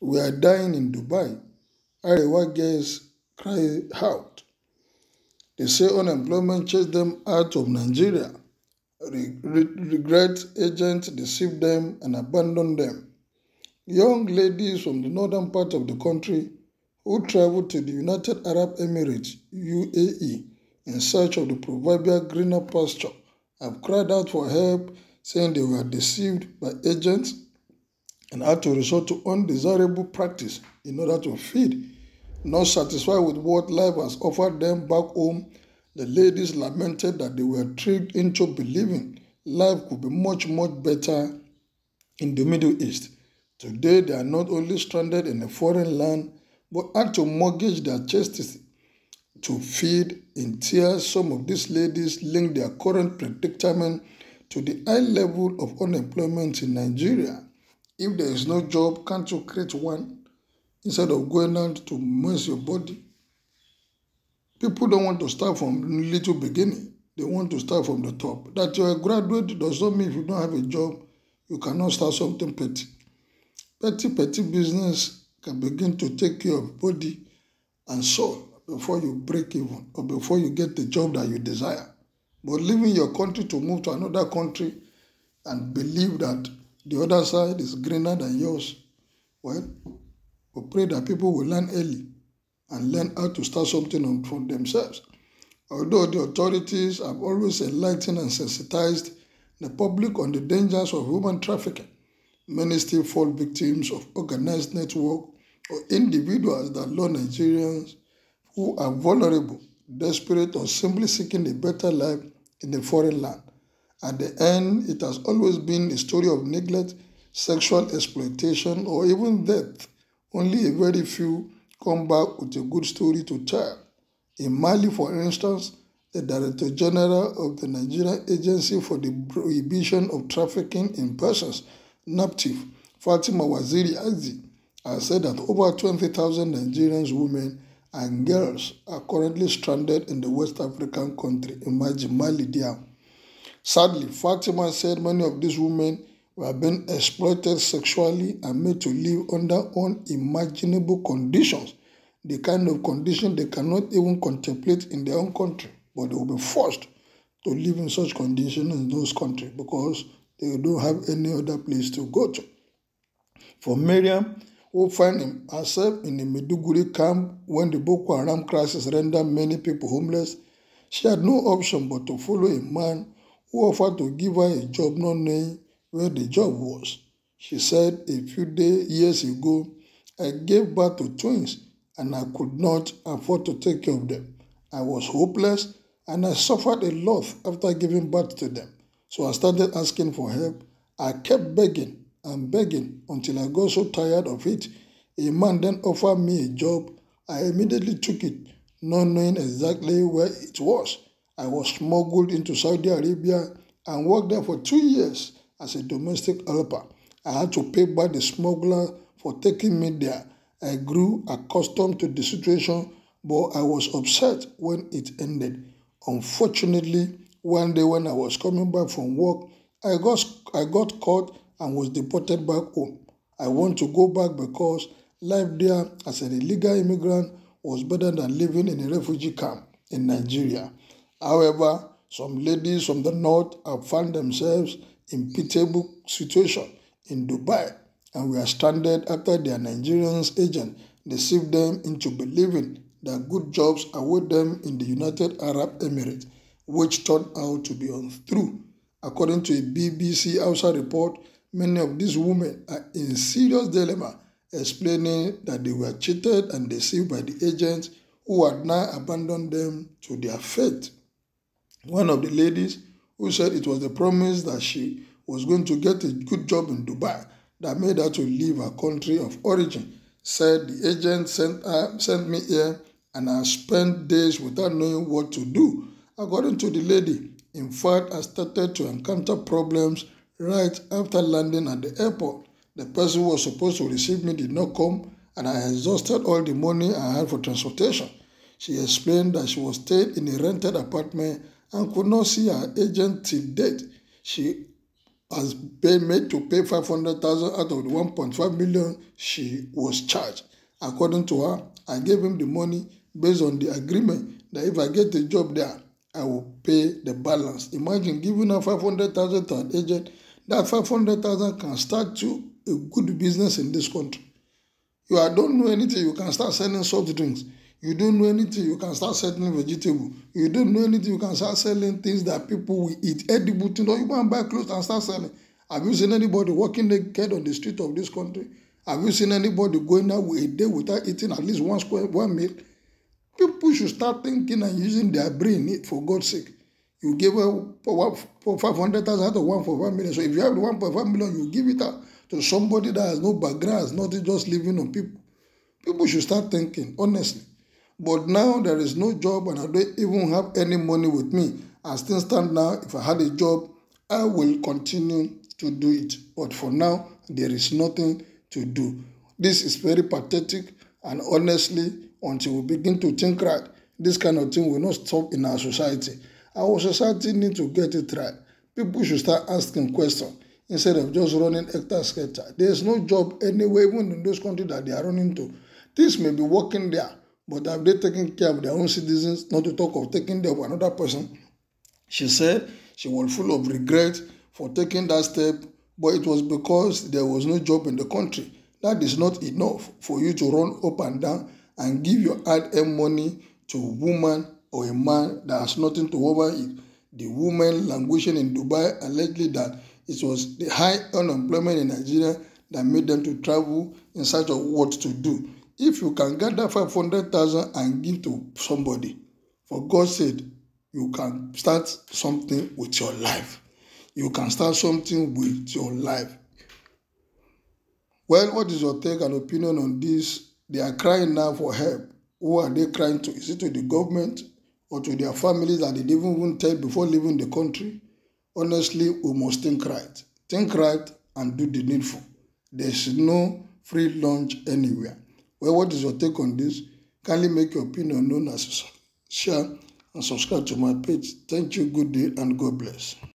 We are dying in Dubai. Arewa girls cry out. They say unemployment chased them out of Nigeria. Regret agents deceived them and abandoned them. Young ladies from the northern part of the country who traveled to the United Arab Emirates (UAE) in search of the proverbial greener pasture have cried out for help, saying they were deceived by agents and had to resort to undesirable practice in order to feed. Not satisfied with what life has offered them back home, the ladies lamented that they were tricked into believing life could be much, much better in the Middle East. Today, they are not only stranded in a foreign land, but had to mortgage their chastity to feed. In tears, some of these ladies link their current predicament to the high level of unemployment in Nigeria. If there is no job, can't you create one instead of going out to immerse your body? People don't want to start from little beginning. They want to start from the top. That you're a graduate does not mean if you don't have a job, you cannot start something petty. Petty business can begin to take care of body and soul before you break even or before you get the job that you desire. But leaving your country to move to another country and believe that the other side is greener than yours, well, we pray that people will learn early and learn how to start something for themselves. Although the authorities have always enlightened and sensitized the public on the dangers of human trafficking, many still fall victims of organized network or individuals that lure Nigerians who are vulnerable, desperate, or simply seeking a better life in a foreign land. At the end, it has always been a story of neglect, sexual exploitation, or even death. Only a very few come back with a good story to tell. In Mali, for instance, the Director General of the Nigerian Agency for the Prohibition of Trafficking in Persons, NAPTIF, Fatima Waziri Azi, has said that over 20,000 Nigerian women and girls are currently stranded in the West African country, imagine Mali there. Sadly, Fatima said many of these women were being exploited sexually and made to live under unimaginable conditions, the kind of condition they cannot even contemplate in their own country, but they will be forced to live in such conditions in those countries because they don't have any other place to go to. For Miriam, who found herself in a Meduguri camp when the Boko Haram crisis rendered many people homeless, she had no option but to follow a man who offered to give her a job not knowing where the job was. She said a few years ago, I gave birth to twins and I could not afford to take care of them. I was hopeless and I suffered a lot after giving birth to them. So I started asking for help. I kept begging and begging until I got so tired of it. A man then offered me a job. I immediately took it, not knowing exactly where it was. I was smuggled into Saudi Arabia and worked there for 2 years as a domestic helper. I had to pay back the smuggler for taking me there. I grew accustomed to the situation, but I was upset when it ended. Unfortunately, one day when I was coming back from work, I got caught and was deported back home. I want to go back because life there as an illegal immigrant was better than living in a refugee camp in Nigeria. However, some ladies from the north have found themselves in pitiable situation in Dubai and were stranded after their Nigerian agent deceived them into believing that good jobs await them in the United Arab Emirates, which turned out to be untrue. According to a BBC Hausa report, many of these women are in serious dilemma, explaining that they were cheated and deceived by the agents who had now abandoned them to their fate. One of the ladies who said it was the promise that she was going to get a good job in Dubai that made her to leave her country of origin, said the agent sent me here and I spent days without knowing what to do. According to the lady, in fact, I started to encounter problems right after landing at the airport. The person who was supposed to receive me did not come and I exhausted all the money I had for transportation. She explained that she was staying in a rented apartment and could not see her agent till date. She has been made to pay 500,000 out of the 1.5 million she was charged. According to her, I gave him the money based on the agreement that if I get a job there, I will pay the balance. Imagine giving her 500,000 to an agent. That 500,000 can start to a good business in this country. You don't know anything, you can start selling soft drinks. You don't know anything, you can start selling vegetables. You don't know anything, you can start selling things that people will eat, edible things, or you can buy clothes and start selling. Have you seen anybody walking naked on the street of this country? Have you seen anybody going out a day without eating at least one meal? People should start thinking and using their brain, for God's sake. You give her for 500,000 out of 1.5 million. So if you have the 1.5 million, you give it out to somebody that has no background, not just living on people. People should start thinking, honestly. But now there is no job and I don't even have any money with me. As things stand now, if I had a job, I will continue to do it. But for now, there is nothing to do. This is very pathetic, and honestly, until we begin to think right, this kind of thing will not stop in our society. Our society needs to get it right. People should start asking questions instead of just running hectare-skelter. There is no job anywhere, even in those countries that they are running to. Things may be working there, but have they taken care of their own citizens, not to talk of taking care of another person? She said she was full of regret for taking that step, but it was because there was no job in the country. That is not enough for you to run up and down and give your hard-earned money to a woman or a man that has nothing to over it. The woman languishing in Dubai allegedly that it was the high unemployment in Nigeria that made them to travel in search of what to do. If you can gather 500,000 and give to somebody, for God's sake, you can start something with your life. You can start something with your life. Well, what is your take and opinion on this? They are crying now for help. Who are they crying to? Is it to the government or to their families that they didn't even tell before leaving the country? Honestly, we must think right. Think right and do the needful. There's no free lunch anywhere. Well, what is your take on this? Kindly make your opinion known as share and subscribe to my page. Thank you, good day, and God bless.